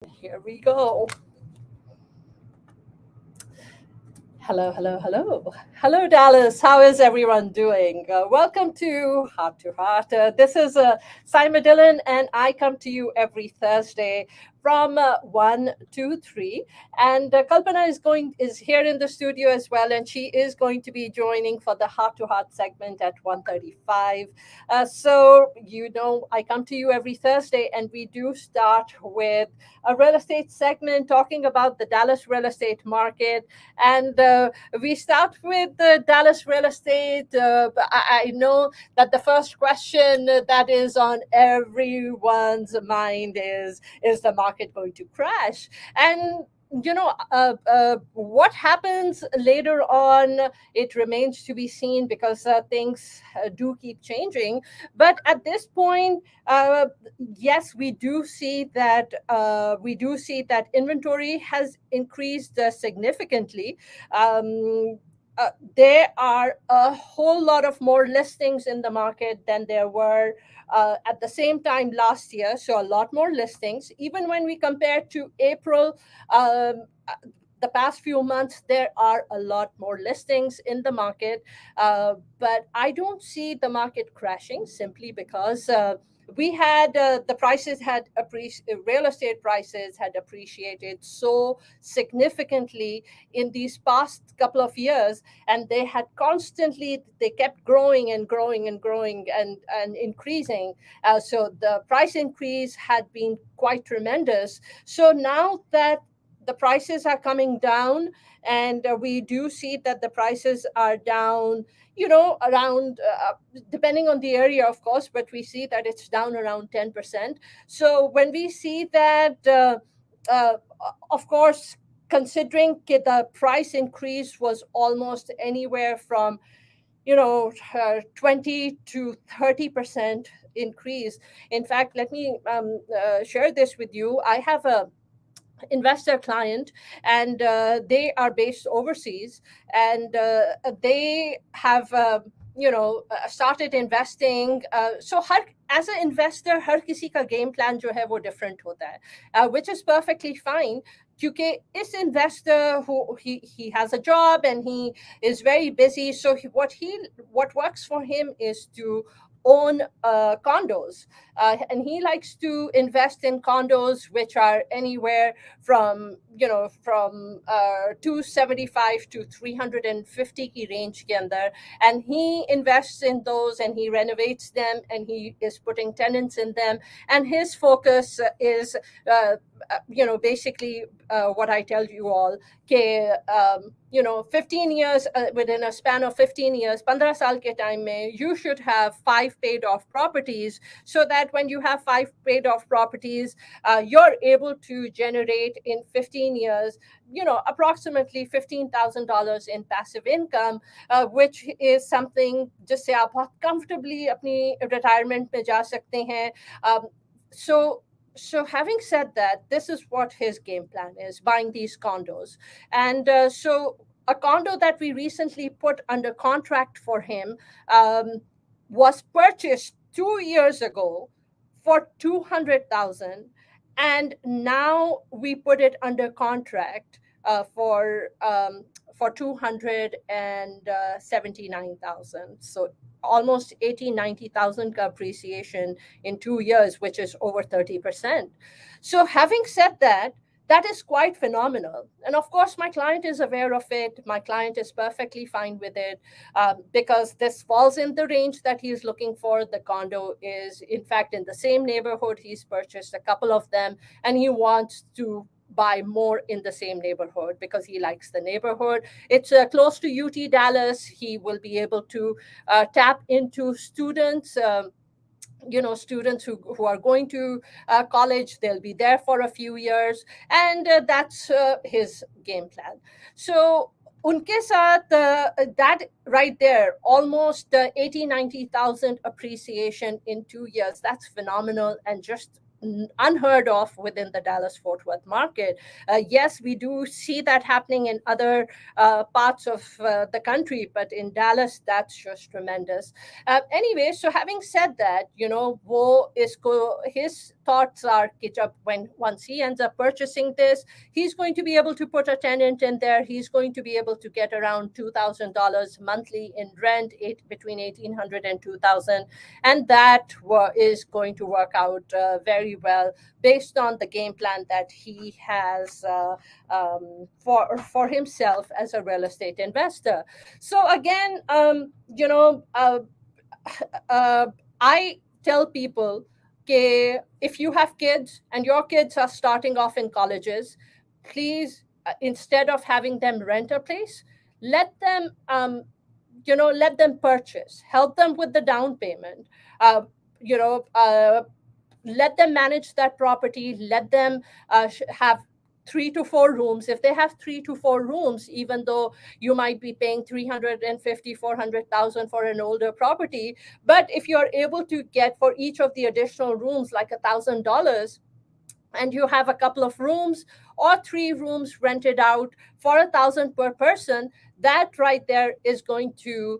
Here we go. Hello, hello, hello. Hello, Dallas. How is everyone doing? Welcome to Heart to Heart. This is Saima Dillon, and I come to you every Thursday from 1 to 3. And Kalpana is here in the studio as well, and she is going to be joining for the Heart to Heart segment at 1:35. I come to you every Thursday, and we do start with a real estate segment talking about the Dallas real estate market. And we start with the Dallas real estate. I know that the first question that is on everyone's mind is the market going to crash? And what happens later on, it remains to be seen because things do keep changing. But at this point, yes, we do see that inventory has increased significantly. um, there are a whole lot of more listings in the market than there were at the same time last year. So a lot more listings. Even when we compare to April, um, uh, the past few months, there are a lot more listings in the market. But I don't see the market crashing simply because we had the prices had real estate prices had appreciated so significantly in these past couple of years, and they kept growing and growing and growing and increasing. So the price increase had been quite tremendous. So now that the prices are coming down, and we do see that the prices are down, around, depending on the area, of course, but we see that it's down around 10%. So when we see that, uh, of course, considering the price increase was almost anywhere from 20 to 30% increase. In fact, let me share this with you. I have a investor client, and they are based overseas, and they have started investing. So her as an investor, हर किसी का game plan जो है वो different होता है, which is perfectly fine. क्योंकि इस investor who he has a job and he is very busy, so what works for him is to own condos, and he likes to invest in condos which are anywhere from 275 to 350 की range के अंदर, and he invests in those and he renovates them and he is putting tenants in them, and his focus is basically what I tell you all, 15 years, within a span of 15 years, 15 साल के time में, you should have 5 paid off properties, so that when you have 5 paid off properties, you're able to generate in 15 years, approximately $15,000 in passive income, which is something जिससे आप बहुत comfortably अपनी retirement में जा सकते हैं. So having said that, this is what his game plan is: buying these condos. And so a condo that we recently put under contract for him was purchased 2 years ago for 200,000, and now we put it under contract for 279,000. So almost 80-90,000 appreciation in 2 years, which is over 30%. So having said that, that is quite phenomenal. And of course, my client is aware of it. My client is perfectly fine with it, because this falls in the range that he's looking for. The condo is, in fact, in the same neighborhood. He's purchased a couple of them, and he wants to buy more in the same neighborhood because he likes the neighborhood. It's close to UT Dallas. He will be able to tap into students. Students who are going to college. They'll be there for a few years, and that's his game plan. So उनके साथ that right there, almost 80-90,000 appreciation in 2 years, that's phenomenal. And just unheard of within the Dallas-Fort Worth market. Yes, we do see that happening in other parts of the country, but in Dallas, that's just tremendous. Anyway, so having said that, his thoughts are when once he ends up purchasing this, he's going to be able to put a tenant in there. He's going to be able to get around $2,000 monthly in rent, between 1,800 and 2,000, and that is going to work out very well based on the game plan that he has for himself as a real estate investor. So again, uh, I tell people, okay, if you have kids and your kids are starting off in colleges, please, instead of having them rent a place, let them let them purchase, help them with the down payment, uh, you know uh, let them manage that property, let them have 3 to 4 rooms. If they have 3 to 4 rooms, even though you might be paying 350, 400,000 for an older property, but if you're able to get for each of the additional rooms like $1,000, and you have a couple of rooms or 3 rooms rented out for 1,000 per person, that right there is going to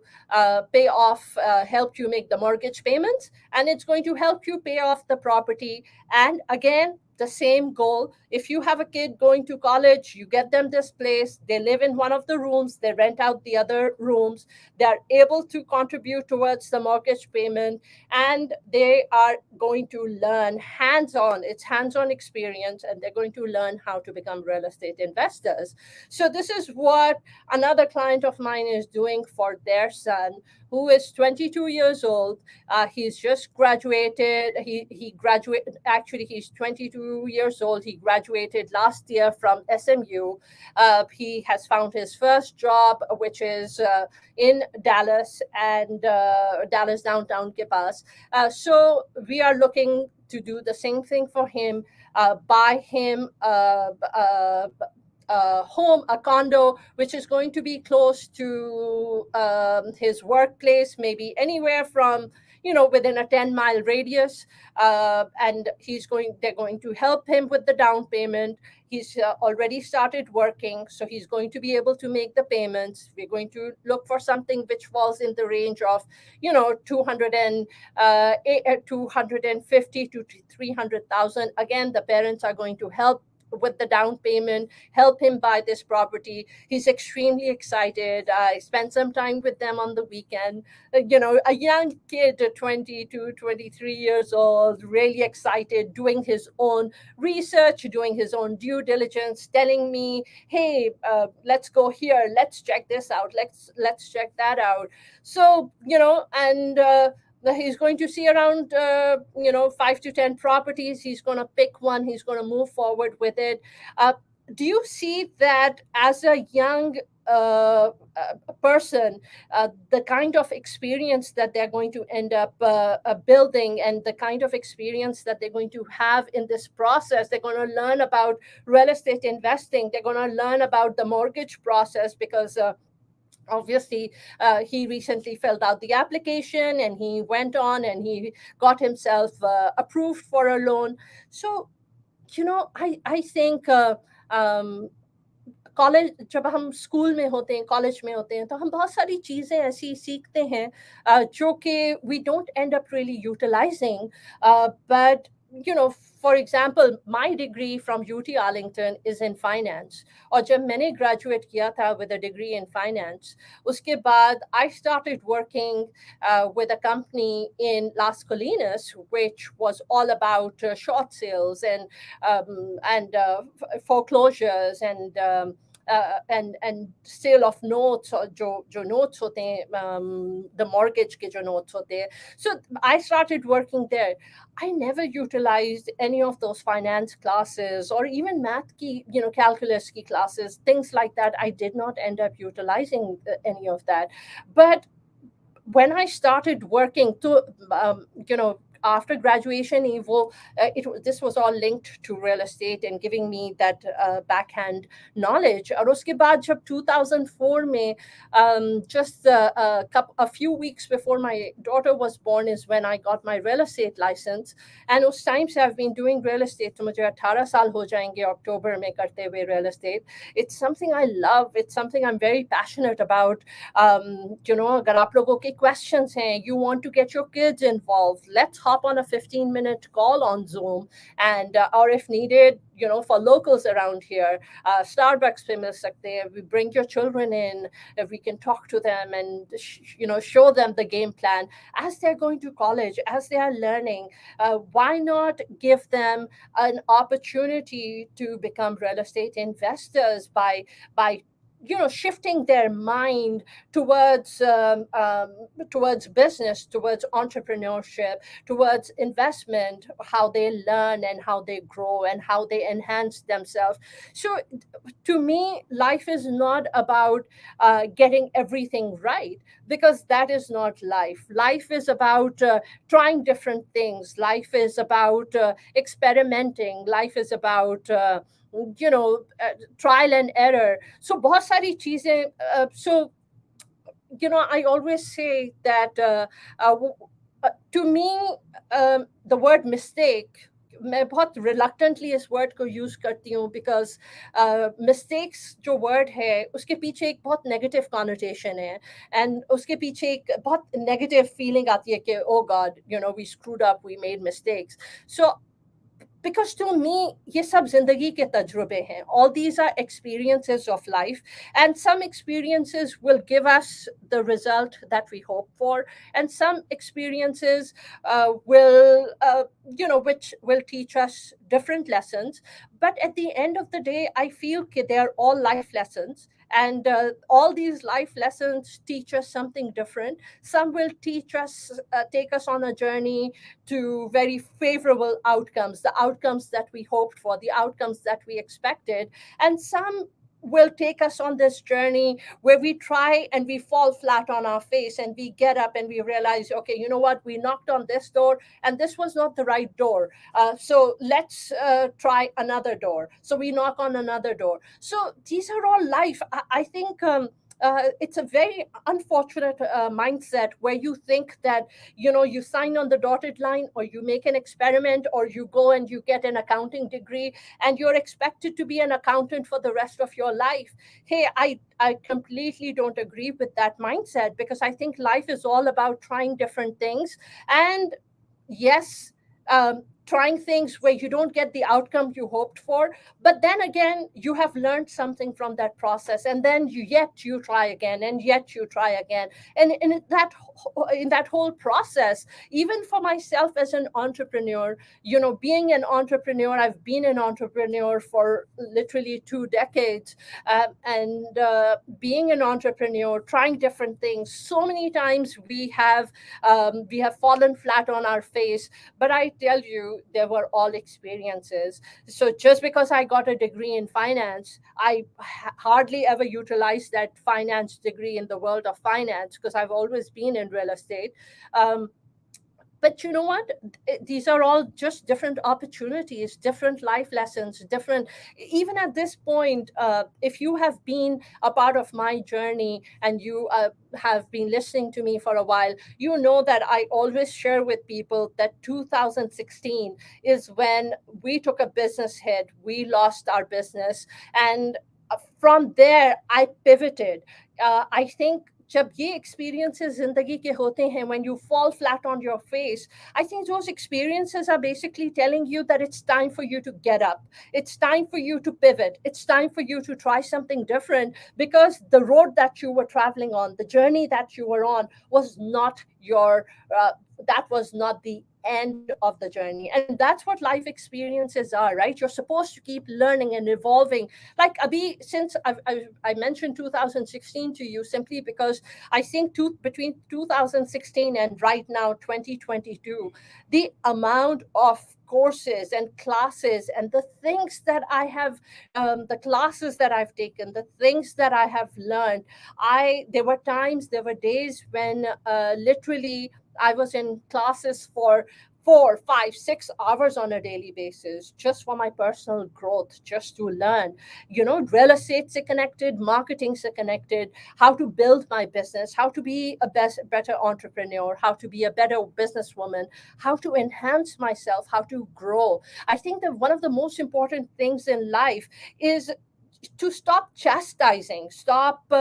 pay off, help you make the mortgage payments, and it's going to help you pay off the property. And again, the same goal. If you have a kid going to college, you get them this place, they live in one of the rooms, they rent out the other rooms, they're able to contribute towards the mortgage payment, and they are going to learn hands-on. It's hands-on experience, and they're going to learn how to become real estate investors. So this is what another client of mine is doing for their son, who is 22 years old. He's just graduated. He graduated, actually, he's 22 years old. He graduated last year from SMU. He has found his first job, which is in Dallas, and Dallas downtown ke paas. So we are looking to do the same thing for him, buy him a home, a condo, which is going to be close to his workplace, maybe anywhere from, within a 10-mile radius. And they're going to help him with the down payment. He's already started working, so he's going to be able to make the payments. We're going to look for something which falls in the range of, 250 to 300,000. Again, the parents are going to help with the down payment, help him buy this property. He's extremely excited. I spent some time with them on the weekend. A young kid, 20 to 23 years old, really excited, doing his own research, doing his own due diligence, telling me, hey, let's go here, let's check this out, let's check that out. So, and he's going to see around 5 to 10 properties. He's going to pick one, he's going to move forward with it. Do you see that as a young person, the kind of experience that they're going to end up building, and the kind of experience that they're going to have in this process? They're going to learn about real estate investing, they're going to learn about the mortgage process, because obviously he recently filled out the application, and he went on and he got himself approved for a loan. So I think college जब हम school में होते हैं, college में होते हैं, तो हम बहुत सारी चीज़ें ऐसी सीखते हैं जो कि we don't end up really utilising, but for example, my degree from UT Arlington is in finance. और जब मैंने graduate किया था with a degree in finance, उसके बाद I started working with a company in Las Colinas, which was all about short sales and foreclosures and sale of notes, और जो notes होते हैं, the mortgage के जो notes होते हैं. So I started working there. I never utilized any of those finance classes, or even math ki, calculus ki classes, things like that. I did not end up utilizing any of that. But when I started working to, after graduation, Evo, this was all linked to real estate and giving me that backhand knowledge. और उसके बाद जब 2004 में just a few weeks before my daughter was born is when I got my real estate license. And उस time से I've been doing real estate. तो मुझे 18 साल हो जाएंगे अक्टूबर में करते हुए real estate. It's something I love. It's something I'm very passionate about. अगर आप लोगों के questions हैं, you want to get your kids involved, let's hop on a 15-minute call on Zoom. And or if needed, for locals around here, Starbucks पे मिल सकते हैं. We bring your children in, we can talk to them and show them the game plan as they're going to college, as they are learning. Why not give them an opportunity to become real estate investors by shifting their mind towards towards business, towards entrepreneurship, towards investment, how they learn and how they grow and how they enhance themselves. So to me, life is not about getting everything right, because that is not life. Life is about trying different things. Life is about experimenting. Life is about trial and error. So बहुत सारी चीजें, so I always say that to me, the word mistake, मैं बहुत reluctantly इस word को use करती हूँ, because mistakes जो word है उसके पीछे एक बहुत negative connotation है, and उसके पीछे एक बहुत negative feeling आती है कि oh God, we screwed up, we made mistakes. So because to me, ये सब जिंदगी के तजुर्बे हैं. All these are experiences of life, and some experiences will give us the result that we hope for, and some experiences which will teach us different lessons. But at the end of the day, I feel that they are all life lessons, and all these life lessons teach us something different. Some will teach us, take us on a journey to very favorable outcomes, the outcomes that we hoped for, the outcomes that we expected. And some will take us on this journey where we try and we fall flat on our face, and we get up and we realize, okay, you know what, we knocked on this door and this was not the right door. So let's try another door. So we knock on another door. So these are all life. I think it's a very unfortunate mindset where you think that you sign on the dotted line, or you make an experiment, or you go and you get an accounting degree and you're expected to be an accountant for the rest of your life. Hey, I completely don't agree with that mindset, because I think life is all about trying different things. And yes, trying things where you don't get the outcome you hoped for, but then again, you have learned something from that process, and then you try again, and yet you try again. And in that whole process, even for myself as an entrepreneur, being an entrepreneur, I've been an entrepreneur for literally 2 decades. And being an entrepreneur, trying different things, so many times we have fallen flat on our face. But I tell you, they were all experiences. So just because I got a degree in finance, I hardly ever utilized that finance degree in the world of finance, because I've always been in real estate. But you know what? These are all just different opportunities, different life lessons, different. Even at this point, if you have been a part of my journey and you have been listening to me for a while, you know that I always share with people that 2016 is when we took a business hit. We lost our business. And from there, I pivoted. I think जब ये experiences जिंदगी के होते हैं, when you fall flat on your face, I think those experiences are basically telling you that it's time for you to get up. It's time for you to pivot. It's time for you to try something different, because the road that you were traveling on, the journey that you were on, was not that was not the end of the journey. And that's what life experiences are, right? You're supposed to keep learning and evolving. Like Abhi, since I mentioned 2016 to you simply because I think between 2016 and right now 2022, the amount of courses and classes and the things that I have, the classes that I've taken, the things that I have learned, there were times, there were days when literally I was in classes for 4, 5, 6 hours on a daily basis just for my personal growth, just to learn, real estate se connected, marketing se connected, how to build my business, how to be a better entrepreneur, how to be a better businesswoman, how to enhance myself, how to grow. I think that one of the most important things in life is to stop chastising, stop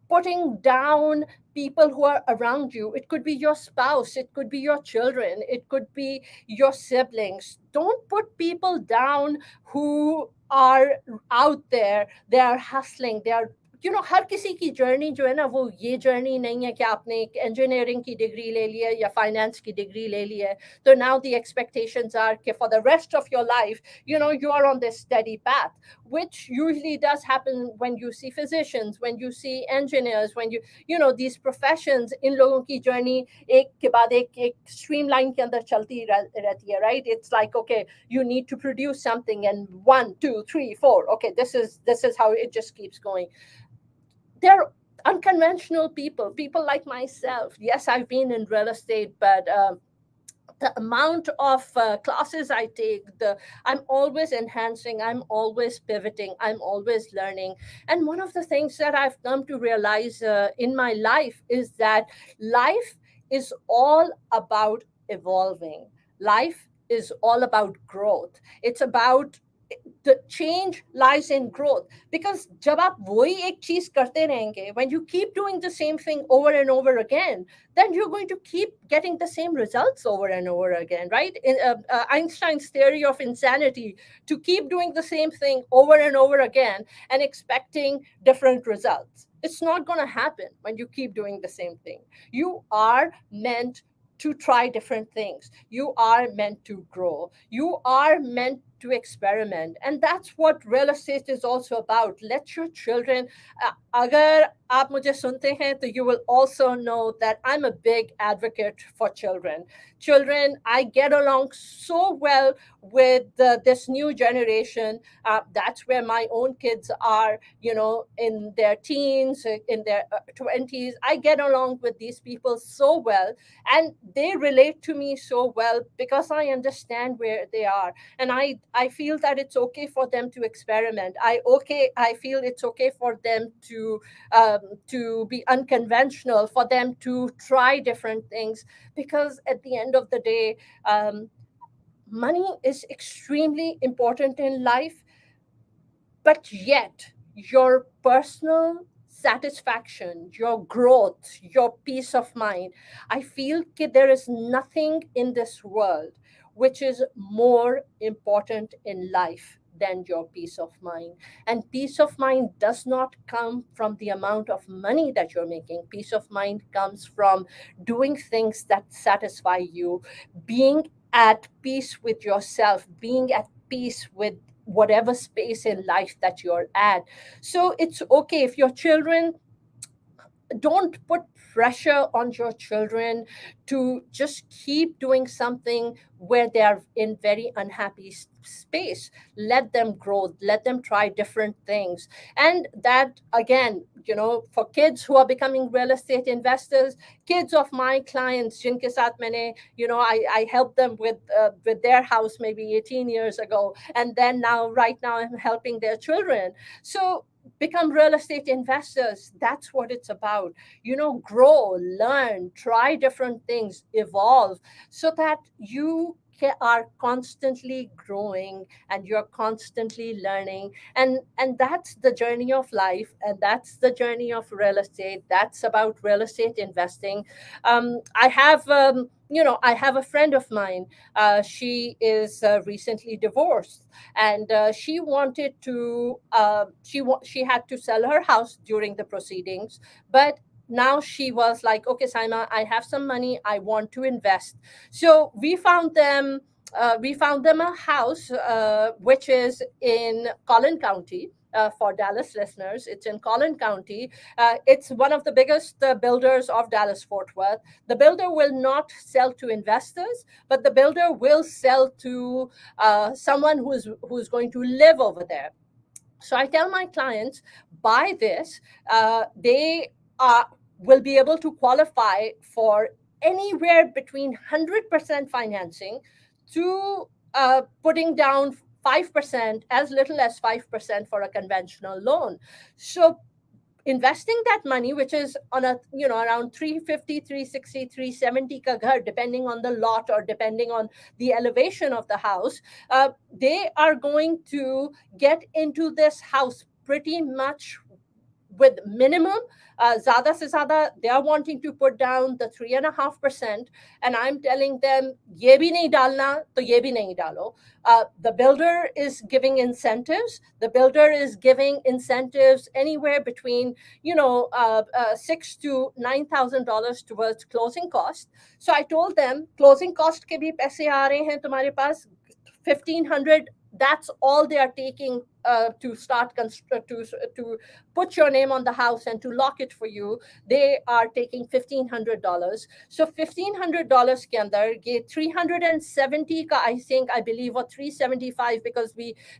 putting down people who are around you. It could be your spouse, it could be your children, it could be your siblings. Don't put people down who are out there, they are hustling, they are, हर किसी की journey जो है ना, वो ये journey नहीं है कि आपने एक इंजीनियरिंग की डिग्री ले ली है या फाइनेंस की डिग्री ले ली है, तो नाउ द एक्सपेक्टेशंस आर कि for the rest of your life you are on this steady path, which usually does happen when you see physicians, when you see engineers, when these professions. इन लोगों की journey एक के बाद एक streamline के अंदर चलती रहती है, right? It's like, okay, you need to produce something, and 1, 2, 3, 4, okay, this is how it just keeps going. They're unconventional people like myself. Yes, I've been in real estate, but the amount of classes I take, I'm always enhancing, I'm always pivoting, I'm always learning. And one of the things that I've come to realize in my life is that life is all about evolving. Life is all about growth. It's about the change lies in growth. Because जब आप वही एक चीज करते रहेंगे, when you keep doing the same thing over and over again, then you're going to keep getting the same results over and over again, right? In Einstein's theory of insanity, to keep doing the same thing over and over again and expecting different results. It's not going to happen when you keep doing the same thing. You are meant to try different things. You are meant to grow. You are meant to experiment. And that's what real estate is also about. Let your children, agar aap mujhe sunte hain, to you will also know that I'm a big advocate for children. Children, I get along so well with this new generation. That's where my own kids are, in their teens, in their 20s. I get along with these people so well, and they relate to me so well because I understand where they are. And I feel that it's okay for them to experiment. I feel it's okay for them to be unconventional, for them to try different things, because at the end of the day, money is extremely important in life, but yet your personal satisfaction, your growth, your peace of mind, I feel that there is nothing in this world which is more important in life than your peace of mind. And peace of mind does not come from the amount of money that you're making. Peace of mind comes from doing things that satisfy you, being at peace with yourself, being at peace with whatever space in life that you're at. So it's okay if your children, don't put pressure on your children to just keep doing something where they're in very unhappy space. Let them grow, let them try different things. And that, again, for kids who are becoming real estate investors, kids of my clients jinke saath maine, I helped them with their house maybe 18 years ago, and then right now I'm helping their children. So become real estate investors. That's what it's about. Grow, learn, try different things, evolve, so that you are constantly growing and you're constantly learning. And that's the journey of life, and that's the journey of real estate. That's about real estate investing. I have a friend of mine. She is recently divorced, and she wanted to. She had to sell her house during the proceedings, but now she was like, okay, Saima, I have some money, I want to invest. So we found them a house, which is in Collin County. For Dallas listeners, it's in Collin County. It's one of the biggest builders of Dallas Fort Worth. The builder will not sell to investors, but the builder will sell to someone who's going to live over there. So I tell my clients, buy this. They will be able to qualify for anywhere between 100% financing to putting down 5%, as little as 5% for a conventional loan. So investing that money, which is on a, around 350, 360, 370 ka ghar, depending on the lot or depending on the elevation of the house, they are going to get into this house pretty much with minimum. Zada se zada, they are wanting to put down the 3.5%, and I'm telling them, ye bhi nahi dalna to ye bhi nahi dalo. The builder is giving incentives. The builder is giving incentives anywhere between, $6,000 to $9,000 towards closing cost. So I told them, closing cost ke bhi paise aa rahe hain tumhare paas, 1,500. That's all they are taking to start to put your name on the house and to lock it for you. They are taking $1,500. So $1,500 ke andar ye 370 ka, I think, I believe, or 375, because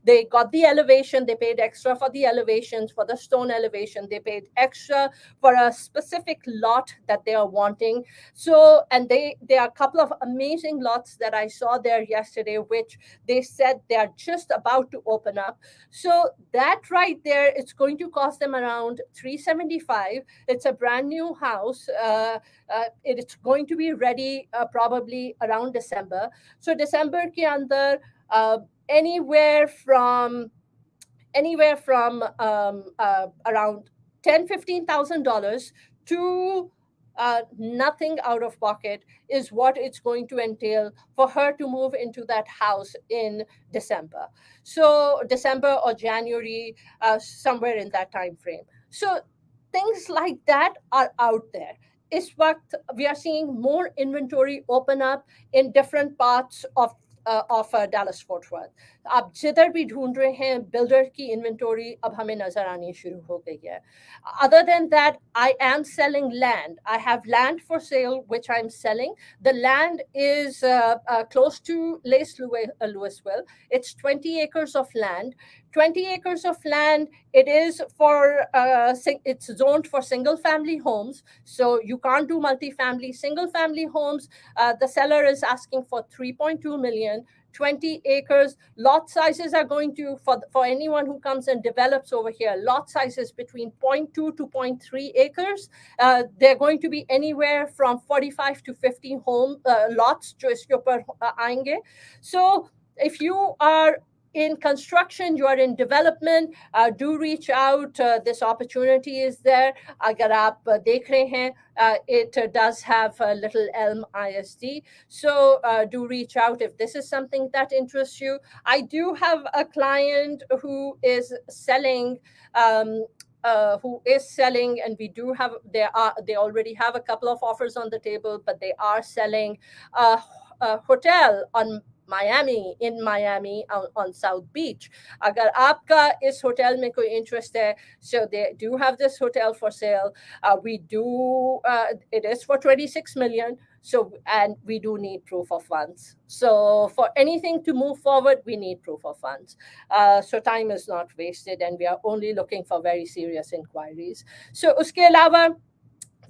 they got the elevation. They paid extra for the elevations, for the stone elevation. They paid extra for a specific lot that they are wanting. So, and there are a couple of amazing lots that I saw there yesterday, which they said they are just about to open up. So that right there, it's going to cost them around 375. It's a brand new house. It's going to be ready probably around December. So December ke andar, anywhere from around $10,000-$15,000 to nothing out of pocket is what it's going to entail for her to move into that house in December. So December or January, somewhere in that time frame. So things like that are out there. Is what we are seeing more inventory open up in different parts of Dallas Fort Worth. आप जिधर भी ढूंढ रहे हैं builder की inventory अब हमें नजर आनी शुरू हो गई है. Other than that, I am selling land. I have land for sale, which I'm selling. The land is close to Louisville. It's 20 acres of land. 20 acres of land. It is for, it's zoned for single family homes. So you can't do multifamily. Single family homes, the seller is asking for 3.2 million. 20 acres. Lot sizes are going to, for anyone who comes and develops over here, lot sizes between 0.2 to 0.3 acres. They're going to be anywhere from 45 to 50 home lots जो इसके ऊपर आएंगे. So if you are in construction, you are in development, do reach out. This opportunity is there. अगर आप देख रहे हैं, it does have a Little Elm ISD. So do reach out if this is something that interests you. I do have a client who is selling. And we do have, they already have a couple of offers on the table, but they are selling a hotel in Miami on South Beach. अगर आपका इस hotel में कोई interest है, so they do have this hotel for sale. It is for 26 million. So, and we do need proof of funds. So for anything to move forward, we need proof of funds. So time is not wasted, and we are only looking for very serious inquiries. So uske alawa,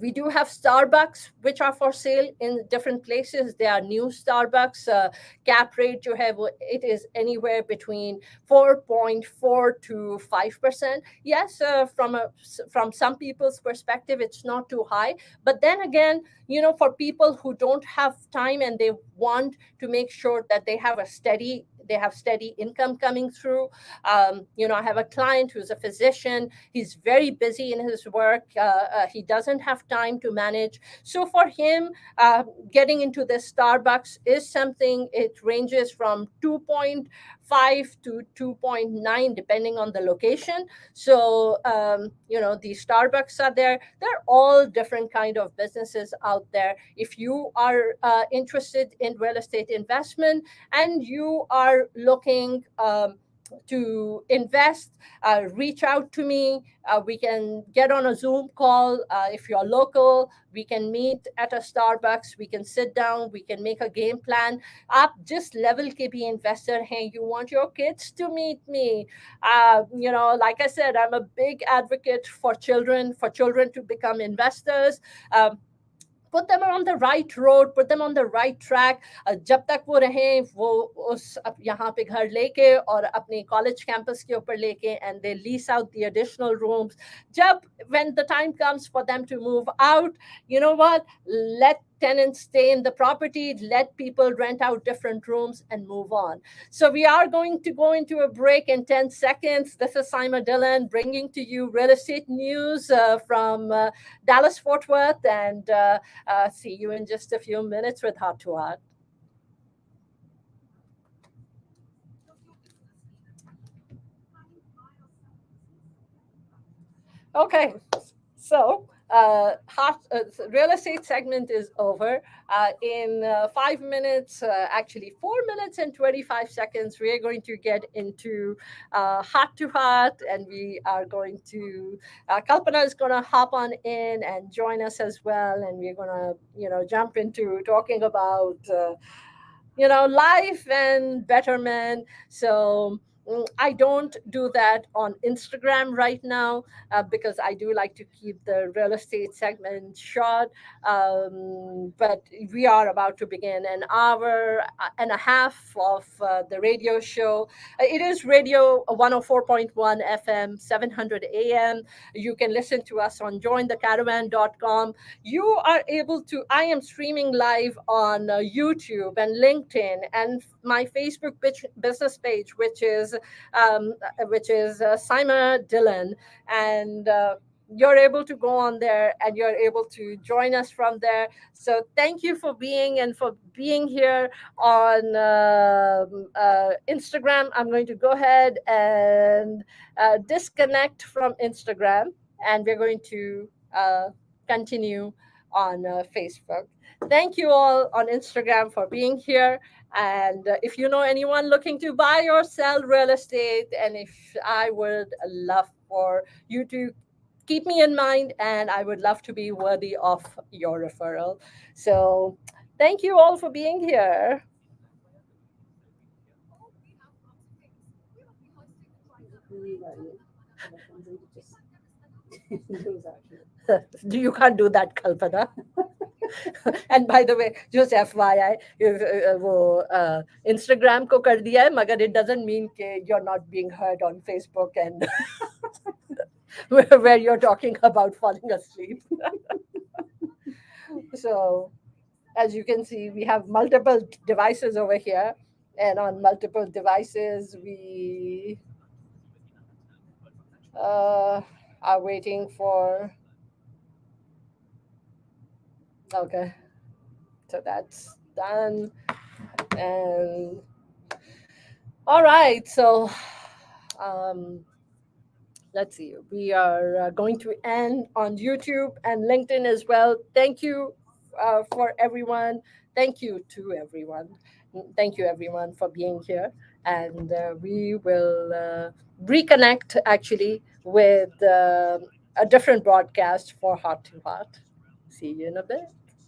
we do have Starbucks, which are for sale in different places. They are new Starbucks. Cap rate, it is anywhere between 4.4 to 5%. Yes, from some people's perspective, it's not too high. But then again, for people who don't have time and they want to make sure that they have steady income coming through. I have a client who's a physician. He's very busy in his work. He doesn't have time to manage. So for him, getting into this Starbucks is something. It ranges from 2.5 to 2.9, depending on the location. So, the Starbucks are there. They're all different kind of businesses out there. If you are interested in real estate investment and you are looking to invest, reach out to me. We can get on a Zoom call. If you're local, we can meet at a Starbucks. We can sit down. We can make a game plan. आप जिस level के भी investor हैं, you want your kids to meet me. Like I said, I'm a big advocate for children to become investors. put them on the right road, put them on the right track. जब तक वो रहें वो उस यहाँ पे घर लेके और अपने कॉलेज कैंपस के ऊपर लेके, and they lease out the additional rooms. जब when the time comes for them to move out, you know what, let tenants stay in the property, let people rent out different rooms and move on. So we are going to go into a break in 10 seconds. This is Saima Dillon bringing to you real estate news from Dallas Fort Worth, and see you in just a few minutes with Heart to Heart. Okay, so real estate segment is over. In 5 minutes, actually 4 minutes and 25 seconds, we are going to get into heart to heart, and we are going to Kalpana is going to hop on in and join us as well, and we're going to jump into talking about life and betterment. So I don't do that on Instagram right now, because I do like to keep the real estate segment short. But we are about to begin an hour and a half of the radio show. It is Radio 104.1 FM, 700 AM. You can listen to us on jointhecaravan.com. You are able to, I am streaming live on YouTube and LinkedIn and my Facebook business page, which is Saima Dillon, and you're able to go on there and you're able to join us from there. So thank you for being here on Instagram. I'm going to go ahead and disconnect from Instagram, and we're going to continue on Facebook. Thank you all on Instagram for being here. And if you know anyone looking to buy or sell real estate, and if I would love for you to keep me in mind, and I would love to be worthy of your referral. So thank you all for being here. You can't do that, Kalpana. And by the way, just FYI, वो Instagram को कर दिया है, मगर it doesn't mean कि you're not being heard on Facebook and where you're talking about falling asleep. So as you can see, we have multiple devices over here, and on multiple devices we are waiting for. Okay, so that's done. And all right, so um, let's see. We are going to end on YouTube and LinkedIn as well. Thank you for everyone. Thank you to everyone. Thank you, everyone, for being here. And we will reconnect actually with a different broadcast for Heart to Heart. See you in a bit.